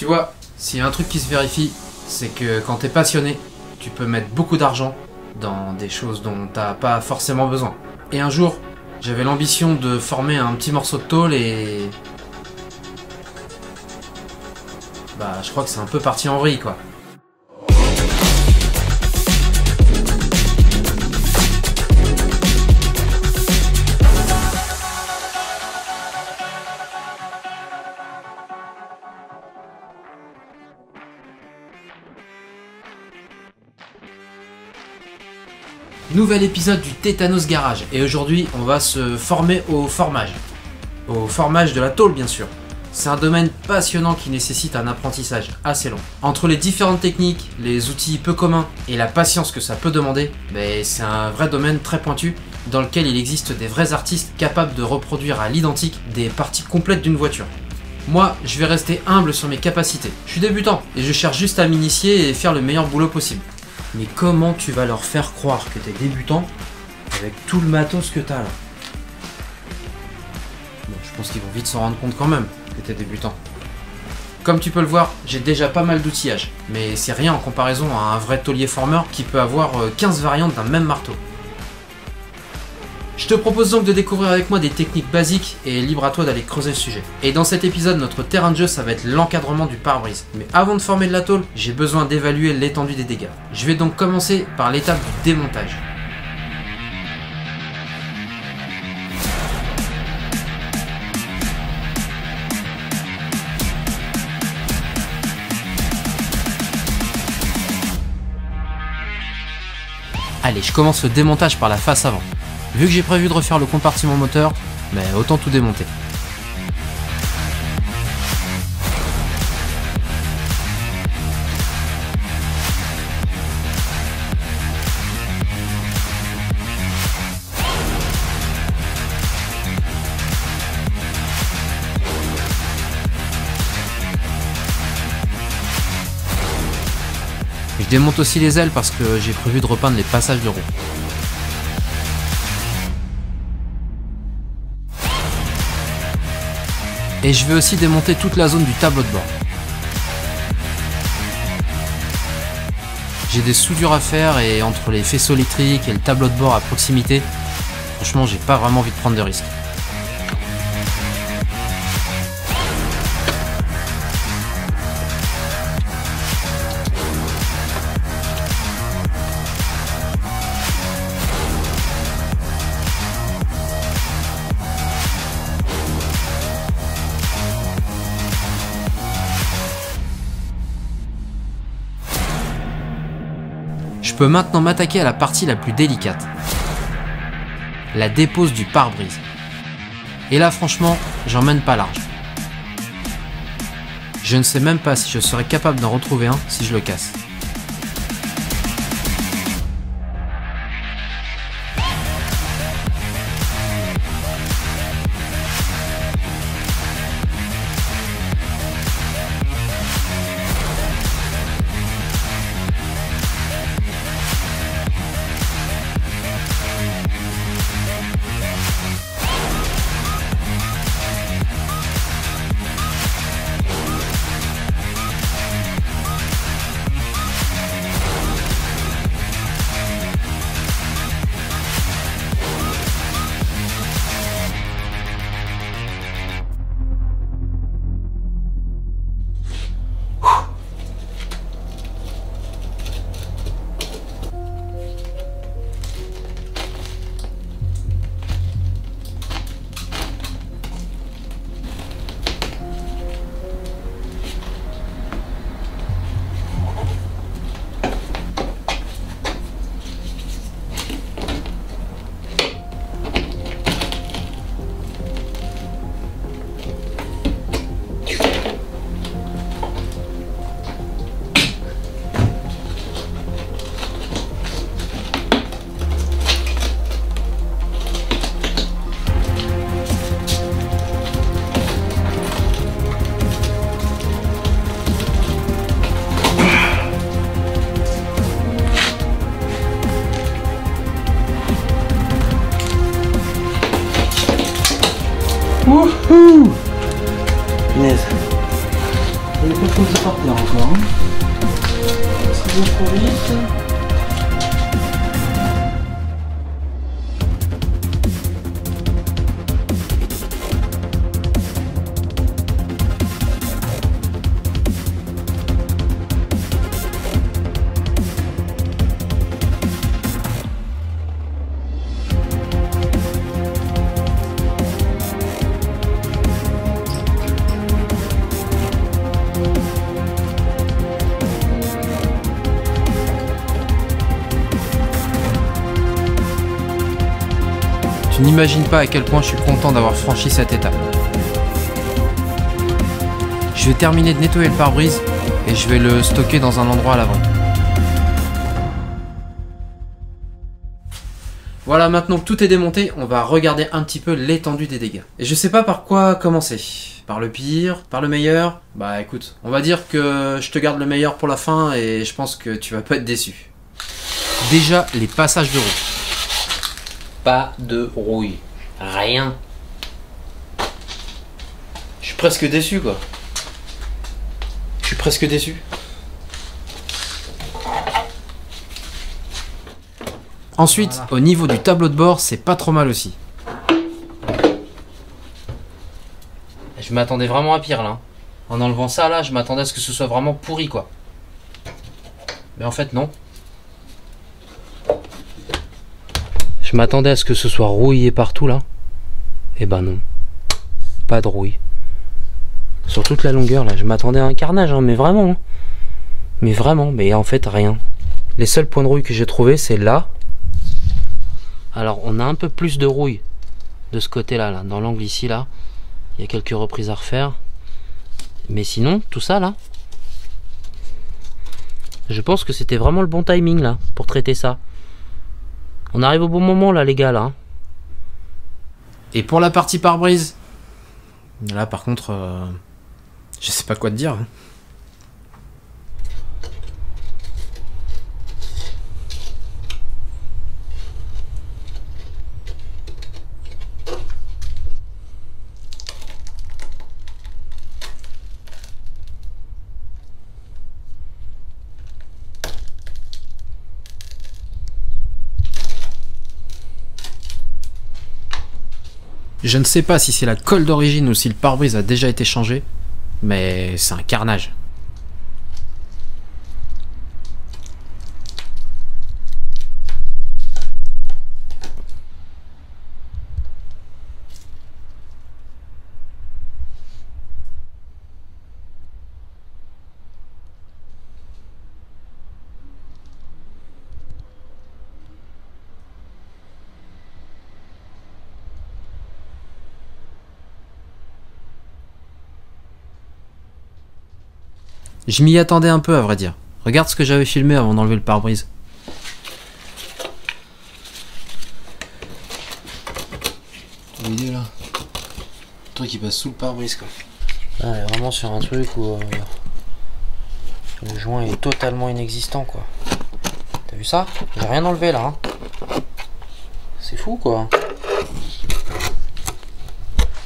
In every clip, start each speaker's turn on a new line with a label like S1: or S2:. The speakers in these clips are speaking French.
S1: Tu vois, s'il y a un truc qui se vérifie, c'est que quand t'es passionné, tu peux mettre beaucoup d'argent dans des choses dont t'as pas forcément besoin. Et un jour, j'avais l'ambition de former un petit morceau de tôle et... Bah, je crois que c'est un peu parti en vrille, quoi. Nouvel épisode du Tétanos Garage, et aujourd'hui on va se former au formage. Au formage de la tôle bien sûr. C'est un domaine passionnant qui nécessite un apprentissage assez long. Entre les différentes techniques, les outils peu communs et la patience que ça peut demander, c'est un vrai domaine très pointu dans lequel il existe des vrais artistes capables de reproduire à l'identique des parties complètes d'une voiture. Moi, je vais rester humble sur mes capacités. Je suis débutant et je cherche juste à m'initier et faire le meilleur boulot possible. Mais comment tu vas leur faire croire que t'es débutant avec tout le matos que t'as là? Bon, je pense qu'ils vont vite s'en rendre compte quand même que t'es débutant. Comme tu peux le voir, j'ai déjà pas mal d'outillage, mais c'est rien en comparaison à un vrai tôlier formeur qui peut avoir 15 variantes d'un même marteau. Je te propose donc de découvrir avec moi des techniques basiques et libre à toi d'aller creuser le sujet. Et dans cet épisode, notre terrain de jeu, ça va être l'encadrement du pare-brise. Mais avant de former de la tôle, j'ai besoin d'évaluer l'étendue des dégâts. Je vais donc commencer par l'étape du démontage. Allez, je commence le démontage par la face avant. Vu que j'ai prévu de refaire le compartiment moteur, autant tout démonter. Je démonte aussi les ailes parce que j'ai prévu de repeindre les passages de roue. Et je vais aussi démonter toute la zone du tableau de bord. J'ai des soudures à faire et entre les faisceaux électriques et le tableau de bord à proximité, franchement j'ai pas vraiment envie de prendre de risques. Je peux maintenant m'attaquer à la partie la plus délicate, la dépose du pare-brise. Et là franchement, j'emmène pas large. Je ne sais même pas si je serais capable d'en retrouver un si je le casse.
S2: trop que ça par terre encore. Hein. Ça va trop vite.
S1: Tu n'imagines pas à quel point je suis content d'avoir franchi cette étape. Je vais terminer de nettoyer le pare-brise et je vais le stocker dans un endroit à l'abri. Voilà, maintenant que tout est démonté, on va regarder un petit peu l'étendue des dégâts. Et je sais pas par quoi commencer. Par le pire, par le meilleur. Bah écoute, on va dire que je te garde le meilleur pour la fin et je pense que tu vas pas être déçu. Déjà, les passages de roue. Pas de rouille. Rien. Je suis presque déçu quoi. Je suis presque déçu. Ensuite, voilà. Au niveau du tableau de bord, c'est pas trop mal aussi. Je m'attendais vraiment à pire là. En enlevant ça là, je m'attendais à ce que ce soit vraiment pourri quoi. Mais en fait non. Je m'attendais à ce que ce soit rouillé partout là. Et ben non. Pas de rouille. Sur toute la longueur là. Je m'attendais à un carnage, hein, mais vraiment. Hein. Mais vraiment, mais en fait rien. Les seuls points de rouille que j'ai trouvé c'est là. Alors on a un peu plus de rouille de ce côté là, dans l'angle ici là. Il y a quelques reprises à refaire. Mais sinon, tout ça là. Je pense que c'était vraiment le bon timing là pour traiter ça. On arrive au bon moment là les gars là. Et pour la partie pare-brise, là par contre, je sais pas quoi te dire. Je ne sais pas si c'est la colle d'origine ou si le pare-brise a déjà été changé, mais c'est un carnage. Je m'y attendais un peu à vrai dire. Regarde ce que j'avais filmé avant d'enlever le pare-brise. L'idée là. Le truc qui passe sous le pare-brise quoi. Là, on est vraiment sur un truc où le joint est totalement inexistant quoi. T'as vu ça? J'ai rien enlevé là. Hein. C'est fou quoi.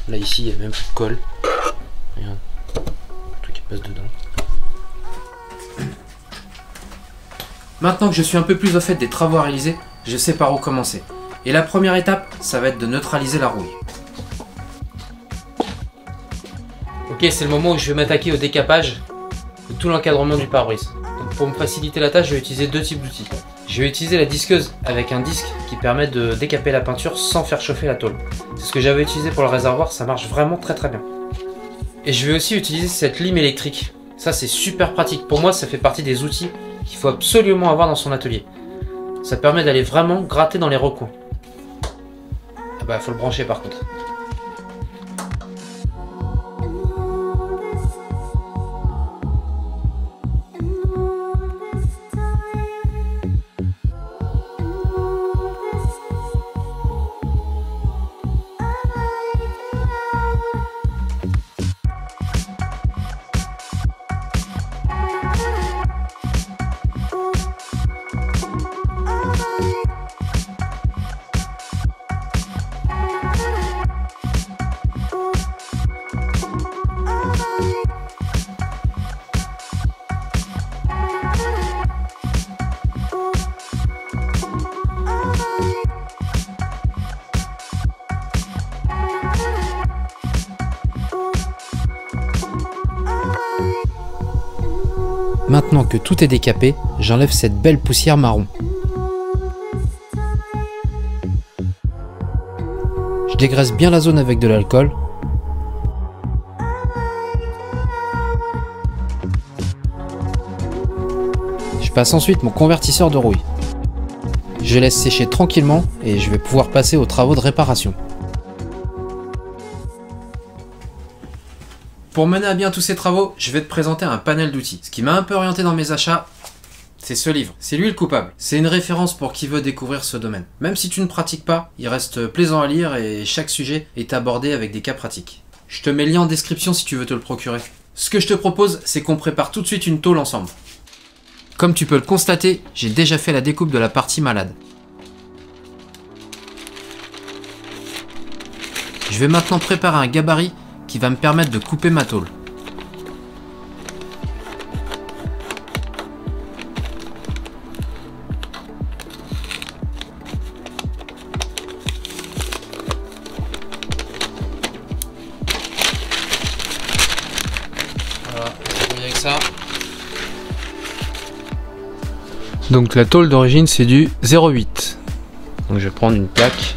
S1: Là ici il y a même plus de colle. Regarde. Le truc qui passe dedans. Maintenant que je suis un peu plus au fait des travaux à réaliser, je sais par où commencer. Et la première étape, ça va être de neutraliser la rouille. Ok, c'est le moment où je vais m'attaquer au décapage de tout l'encadrement du pare-brise. Donc pour me faciliter la tâche, je vais utiliser deux types d'outils. Je vais utiliser la disqueuse avec un disque qui permet de décaper la peinture sans faire chauffer la tôle. C'est ce que j'avais utilisé pour le réservoir, ça marche vraiment très bien. Et je vais aussi utiliser cette lime électrique. Ça c'est super pratique. Pour moi, ça fait partie des outils qu'il faut absolument avoir dans son atelier. Ça permet d'aller vraiment gratter dans les recoins. Ah bah faut le brancher par contre. Maintenant que tout est décapé, j'enlève cette belle poussière marron. Je dégraisse bien la zone avec de l'alcool. Je passe ensuite mon convertisseur de rouille. Je laisse sécher tranquillement et je vais pouvoir passer aux travaux de réparation. Pour mener à bien tous ces travaux, je vais te présenter un panel d'outils. Ce qui m'a un peu orienté dans mes achats, c'est ce livre. C'est lui le coupable. C'est une référence pour qui veut découvrir ce domaine. Même si tu ne pratiques pas, il reste plaisant à lire et chaque sujet est abordé avec des cas pratiques. Je te mets le lien en description si tu veux te le procurer. Ce que je te propose, c'est qu'on prépare tout de suite une tôle ensemble. Comme tu peux le constater, j'ai déjà fait la découpe de la partie malade. Je vais maintenant préparer un gabarit qui va me permettre de couper ma tôle. Voilà, avec ça. Donc la tôle d'origine c'est du 0,8. Donc je vais prendre une plaque.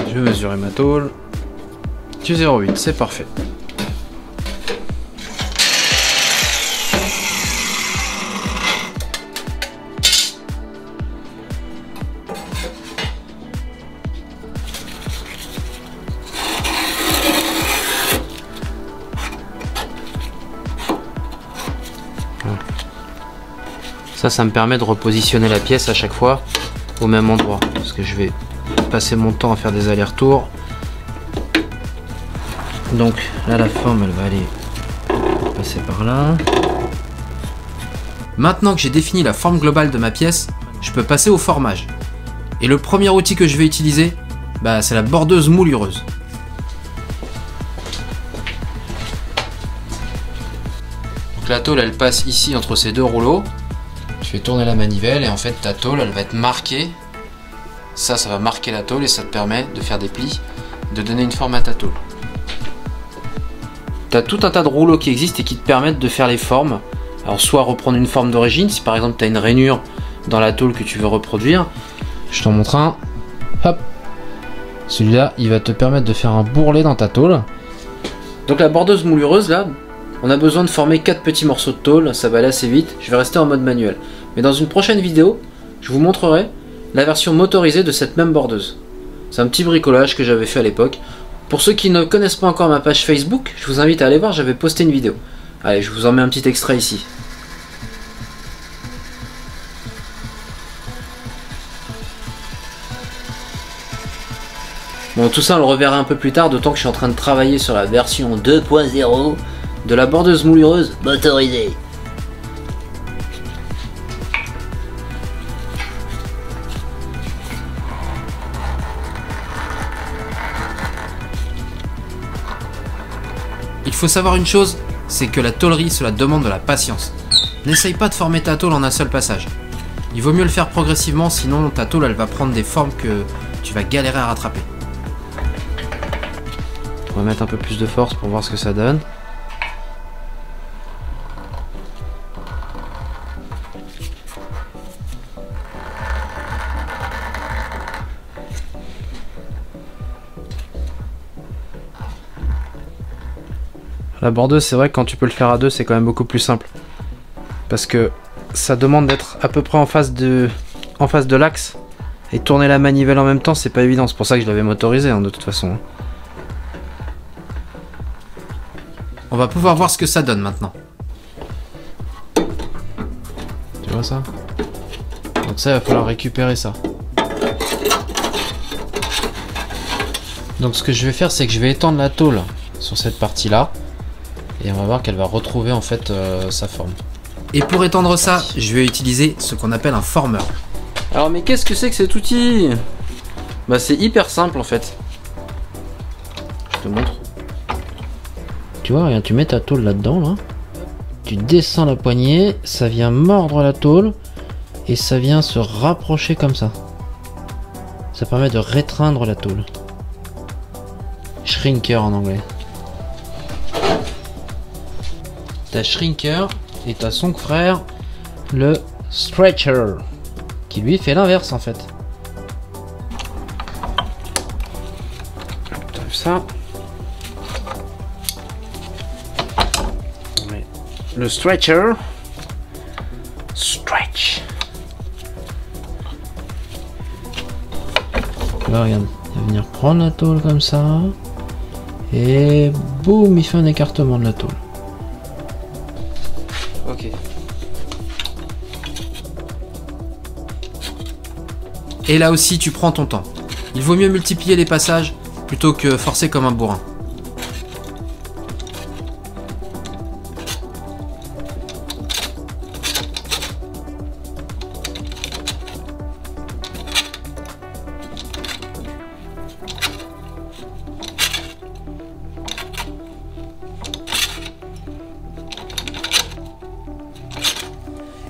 S1: Je vais mesurer ma tôle. Du 0,8, c'est parfait. Ça me permet de repositionner la pièce à chaque fois au même endroit. Parce que je vais passer mon temps à faire des allers-retours. Donc là la forme elle va aller passer par là. Maintenant que j'ai défini la forme globale de ma pièce, je peux passer au formage. Et le premier outil que je vais utiliser, c'est la bordeuse moulireuse. Donc la tôle elle passe ici entre ces deux rouleaux. Je vais tourner la manivelle et en fait ta tôle elle va être marquée. Ça va marquer la tôle et ça te permet de faire des plis, de donner une forme à ta tôle. Tu as tout un tas de rouleaux qui existent et qui te permettent de faire les formes. Alors soit reprendre une forme d'origine, si par exemple tu as une rainure dans la tôle que tu veux reproduire. Je t'en montre un. Hop. Celui-là, il va te permettre de faire un bourrelet dans ta tôle. Donc la bordeuse moulireuse là, on a besoin de former 4 petits morceaux de tôle, ça va aller assez vite. Je vais rester en mode manuel. Mais dans une prochaine vidéo, je vous montrerai la version motorisée de cette même bordeuse. C'est un petit bricolage que j'avais fait à l'époque. Pour ceux qui ne connaissent pas encore ma page Facebook, je vous invite à aller voir, j'avais posté une vidéo. Allez, je vous en mets un petit extrait ici. Bon, tout ça on le reverra un peu plus tard, d'autant que je suis en train de travailler sur la version 2.0 de la bordeuse moulireuse motorisée. Il faut savoir une chose, c'est que la tôlerie cela demande de la patience. N'essaye pas de former ta tôle en un seul passage. Il vaut mieux le faire progressivement, sinon ta tôle elle va prendre des formes que tu vas galérer à rattraper. On va mettre un peu plus de force pour voir ce que ça donne. La bordeuse, c'est vrai que quand tu peux le faire à deux, c'est quand même beaucoup plus simple. Parce que ça demande d'être à peu près en face de l'axe. Et tourner la manivelle en même temps, c'est pas évident. C'est pour ça que je l'avais motorisé, de toute façon. On va pouvoir voir ce que ça donne maintenant. Tu vois ça? Donc ça, il va falloir récupérer ça. Donc ce que je vais faire, c'est que je vais étendre la tôle sur cette partie-là. Et on va voir qu'elle va retrouver en fait sa forme. Et pour étendre ça, je vais utiliser ce qu'on appelle un formeur. Alors mais qu'est-ce que c'est que cet outil? C'est hyper simple en fait. Je te montre. Tu vois, regarde, tu mets ta tôle là-dedans, là. Tu descends la poignée, ça vient mordre la tôle et ça vient se rapprocher comme ça. Ça permet de rétreindre la tôle. Shrinker en anglais. Ta shrinker, Et t'as son frère, le Stretcher, qui lui fait l'inverse en fait. T'enlèves ça. On met le Stretcher. Stretch. Là, regarde, il va venir prendre la tôle comme ça. Et boum, il fait un écartement de la tôle. Ok. Et là aussi, tu prends ton temps. Il vaut mieux multiplier les passages plutôt que forcer comme un bourrin.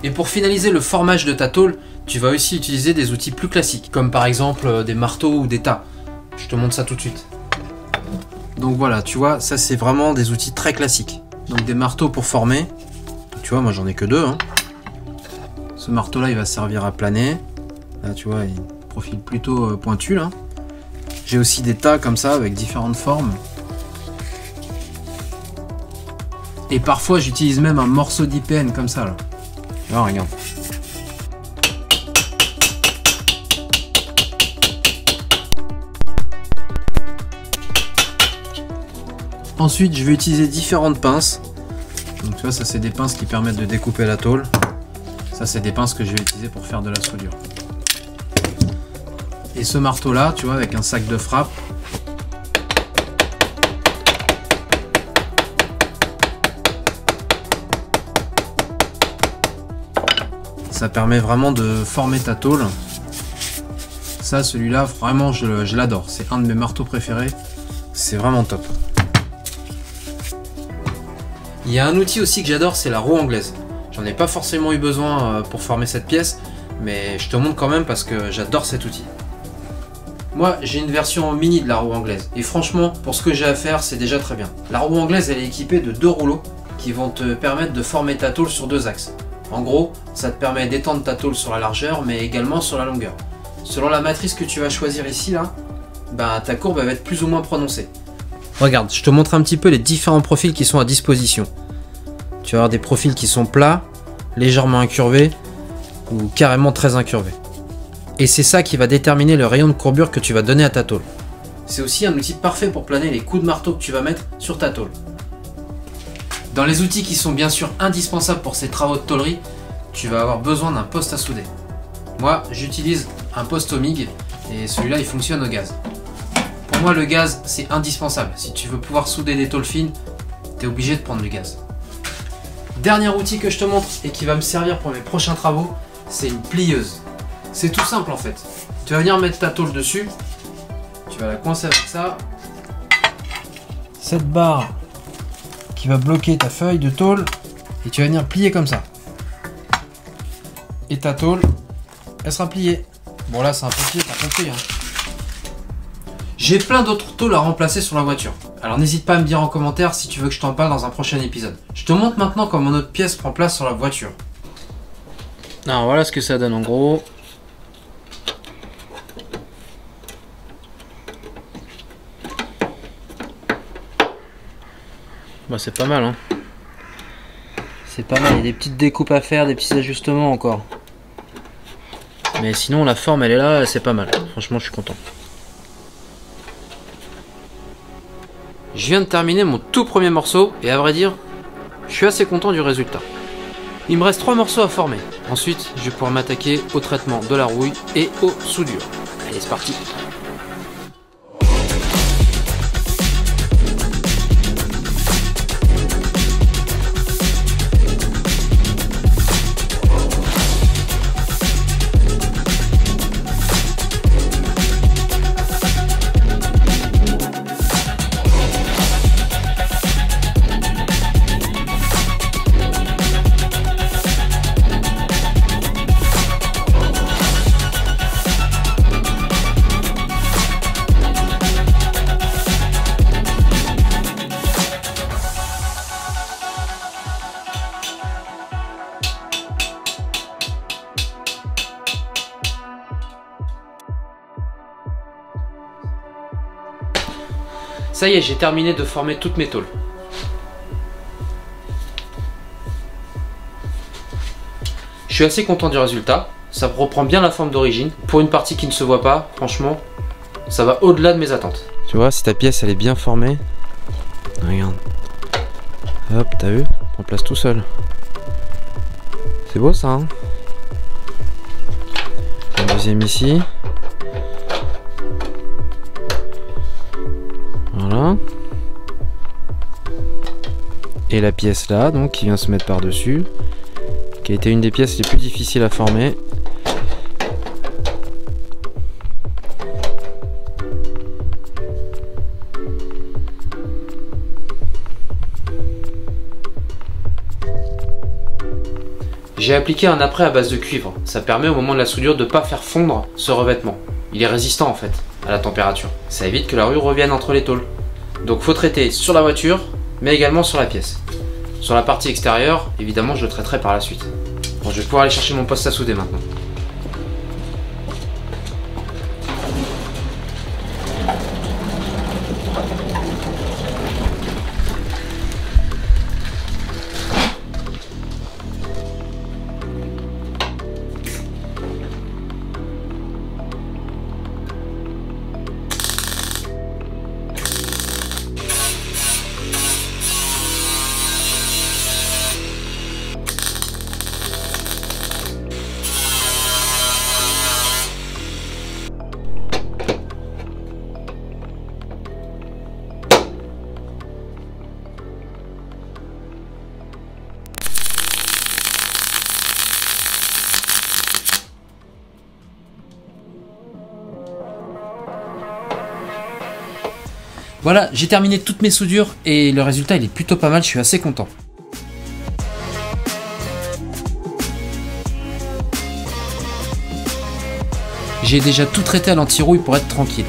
S1: Et pour finaliser le formage de ta tôle, tu vas aussi utiliser des outils plus classiques, comme par exemple des marteaux ou des tas. Je te montre ça tout de suite. Donc voilà, tu vois, ça c'est vraiment des outils très classiques. Donc des marteaux pour former. Tu vois, moi j'en ai que deux. Hein. Ce marteau là, il va servir à planer. Là, tu vois, il profile plutôt pointu là. J'ai aussi des tas comme ça avec différentes formes. Et parfois j'utilise même un morceau d'IPN comme ça là. Oh, regarde. Ensuite, je vais utiliser différentes pinces. Donc tu vois, ça c'est des pinces qui permettent de découper la tôle. Ça c'est des pinces que je vais utiliser pour faire de la soudure. Et ce marteau là, tu vois, avec un sac de frappe. Ça permet vraiment de former ta tôle. Ça, celui-là, vraiment, je l'adore. C'est un de mes marteaux préférés. C'est vraiment top. Il y a un outil aussi que j'adore, c'est la roue anglaise. J'en ai pas forcément eu besoin pour former cette pièce, mais je te montre quand même parce que j'adore cet outil. Moi, j'ai une version mini de la roue anglaise. Et franchement, pour ce que j'ai à faire, c'est déjà très bien. La roue anglaise, elle est équipée de 2 rouleaux qui vont te permettre de former ta tôle sur 2 axes. En gros, ça te permet d'étendre ta tôle sur la largeur, mais également sur la longueur. Selon la matrice que tu vas choisir ici, là, ben, ta courbe va être plus ou moins prononcée. Regarde, je te montre un petit peu les différents profils qui sont à disposition. Tu vas avoir des profils qui sont plats, légèrement incurvés, ou carrément très incurvés. Et c'est ça qui va déterminer le rayon de courbure que tu vas donner à ta tôle. C'est aussi un outil parfait pour planer les coups de marteau que tu vas mettre sur ta tôle. Dans les outils qui sont bien sûr indispensables pour ces travaux de tôlerie, tu vas avoir besoin d'un poste à souder. Moi, j'utilise un poste MIG et celui-là, il fonctionne au gaz. Pour moi, le gaz, c'est indispensable. Si tu veux pouvoir souder des tôles fines, tu es obligé de prendre du gaz. Dernier outil que je te montre et qui va me servir pour mes prochains travaux, c'est une plieuse. C'est tout simple en fait. Tu vas venir mettre ta tôle dessus, tu vas la coincer avec ça. Cette barre qui va bloquer ta feuille de tôle et tu vas venir plier comme ça. Et ta tôle, elle sera pliée. Bon là c'est un papier, t'as compris hein. J'ai plein d'autres tôles à remplacer sur la voiture. Alors n'hésite pas à me dire en commentaire si tu veux que je t'en parle dans un prochain épisode. Je te montre maintenant comment notre pièce prend place sur la voiture. Alors voilà ce que ça donne en gros. Bah c'est pas mal hein. C'est pas mal, il y a des petites découpes à faire, des petits ajustements encore. Mais sinon la forme elle est là, c'est pas mal. Franchement je suis content. Je viens de terminer mon tout premier morceau et à vrai dire, je suis assez content du résultat. Il me reste 3 morceaux à former. Ensuite, je vais pouvoir m'attaquer au traitement de la rouille et aux soudures. Allez, c'est parti! Ça y est, j'ai terminé de former toutes mes tôles. Je suis assez content du résultat. Ça reprend bien la forme d'origine. Pour une partie qui ne se voit pas, franchement, ça va au-delà de mes attentes. Tu vois, si ta pièce elle est bien formée, regarde. Hop, t'as vu? On place tout seul. C'est beau ça, hein? Un deuxième ici. Voilà. Et la pièce là, donc, qui vient se mettre par-dessus, qui a été une des pièces les plus difficiles à former. J'ai appliqué un après à base de cuivre. Ça permet au moment de la soudure de ne pas faire fondre ce revêtement. Il est résistant en fait à la température. Ça évite que la rue revienne entre les tôles. Donc faut traiter sur la voiture, mais également sur la pièce. Sur la partie extérieure, évidemment je le traiterai par la suite. Bon, je vais pouvoir aller chercher mon poste à souder maintenant. Voilà, j'ai terminé toutes mes soudures et le résultat il est plutôt pas mal, je suis assez content. J'ai déjà tout traité à l'anti-rouille pour être tranquille.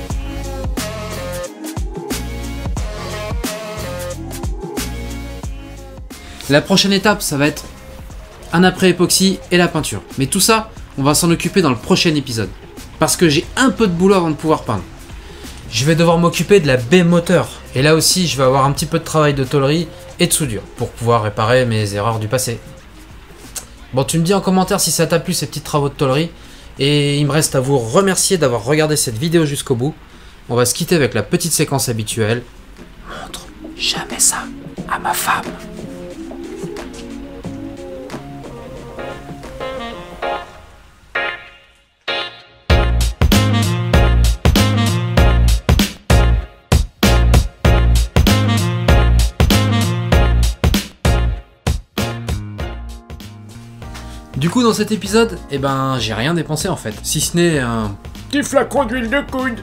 S1: La prochaine étape, ça va être un après époxy et la peinture. Mais tout ça, on va s'en occuper dans le prochain épisode. Parce que j'ai un peu de boulot avant de pouvoir peindre. Je vais devoir m'occuper de la baie moteur. Et là aussi, je vais avoir un petit peu de travail de tôlerie et de soudure pour pouvoir réparer mes erreurs du passé. Bon, tu me dis en commentaire si ça t'a plu ces petits travaux de tôlerie. Et il me reste à vous remercier d'avoir regardé cette vidéo jusqu'au bout. On va se quitter avec la petite séquence habituelle. Montre jamais ça à ma femme. Du coup dans cet épisode, eh ben j'ai rien dépensé en fait, si ce n'est un petit flacon d'huile de coude.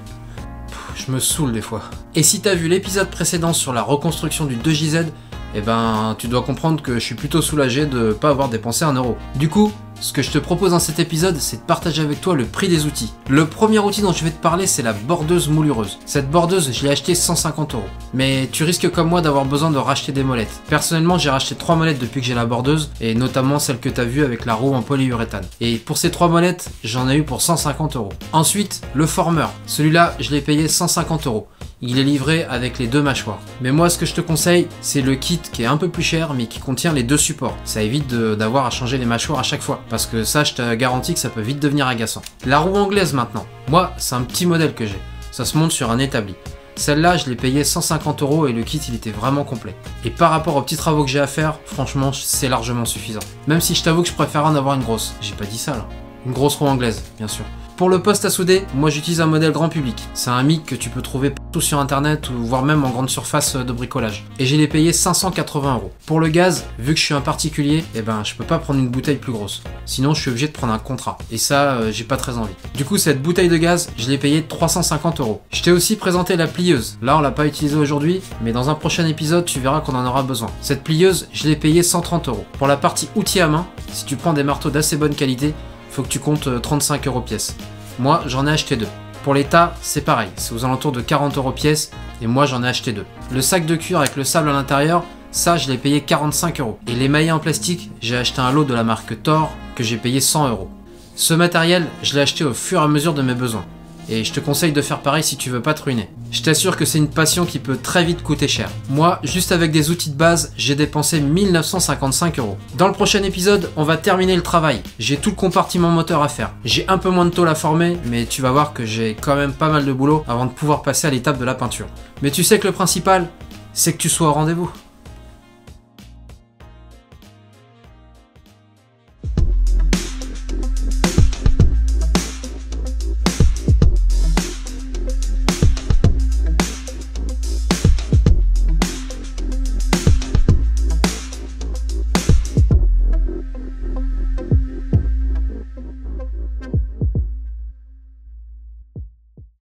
S1: Je me saoule des fois. Et si t'as vu l'épisode précédent sur la reconstruction du 2JZ, eh ben tu dois comprendre que je suis plutôt soulagé de pas avoir dépensé 1 euro. Du coup, ce que je te propose dans cet épisode, c'est de partager avec toi le prix des outils. Le premier outil dont je vais te parler, c'est la bordeuse moulireuse. Cette bordeuse, je l'ai achetée 150 euros. Mais tu risques comme moi d'avoir besoin de racheter des molettes. Personnellement, j'ai racheté 3 molettes depuis que j'ai la bordeuse, et notamment celle que tu as vue avec la roue en polyuréthane. Et pour ces 3 molettes, j'en ai eu pour 150 euros. Ensuite, le formeur. Celui-là, je l'ai payé 150 euros. Il est livré avec les 2 mâchoires. Mais moi, ce que je te conseille, c'est le kit qui est un peu plus cher, mais qui contient les 2 supports. Ça évite d'avoir à changer les mâchoires à chaque fois. Parce que ça, je te garantis que ça peut vite devenir agaçant. La roue anglaise maintenant. Moi, c'est un petit modèle que j'ai. Ça se monte sur un établi. Celle-là, je l'ai payé 150 euros et le kit, il était vraiment complet. Et par rapport aux petits travaux que j'ai à faire, franchement, c'est largement suffisant. Même si je t'avoue que je préfère en avoir une grosse. J'ai pas dit ça, là. Une grosse roue anglaise, bien sûr. Pour le poste à souder, moi j'utilise un modèle grand public. C'est un MIG que tu peux trouver partout sur internet ou voire même en grande surface de bricolage. Et je l'ai payé 580 euros. Pour le gaz, vu que je suis un particulier, eh ben je peux pas prendre une bouteille plus grosse. Sinon je suis obligé de prendre un contrat. Et ça, j'ai pas très envie. Du coup cette bouteille de gaz, je l'ai payé 350 euros. Je t'ai aussi présenté la plieuse. Là on l'a pas utilisée aujourd'hui, mais dans un prochain épisode tu verras qu'on en aura besoin. Cette plieuse, je l'ai payé 130 euros. Pour la partie outil à main, si tu prends des marteaux d'assez bonne qualité, faut que tu comptes 35 euros pièce. Moi, j'en ai acheté 2. Pour les tas, c'est pareil, c'est aux alentours de 40 euros pièce, et moi j'en ai acheté 2. Le sac de cuir avec le sable à l'intérieur, ça je l'ai payé 45 euros. Et les maillets en plastique, j'ai acheté un lot de la marque Thor, que j'ai payé 100 euros. Ce matériel, je l'ai acheté au fur et à mesure de mes besoins. Et je te conseille de faire pareil si tu veux pas te ruiner. Je t'assure que c'est une passion qui peut très vite coûter cher. Moi, juste avec des outils de base, j'ai dépensé 1955 €. Dans le prochain épisode, on va terminer le travail. J'ai tout le compartiment moteur à faire. J'ai un peu moins de tôle à former, mais tu vas voir que j'ai quand même pas mal de boulot avant de pouvoir passer à l'étape de la peinture. Mais tu sais que le principal, c'est que tu sois au rendez-vous.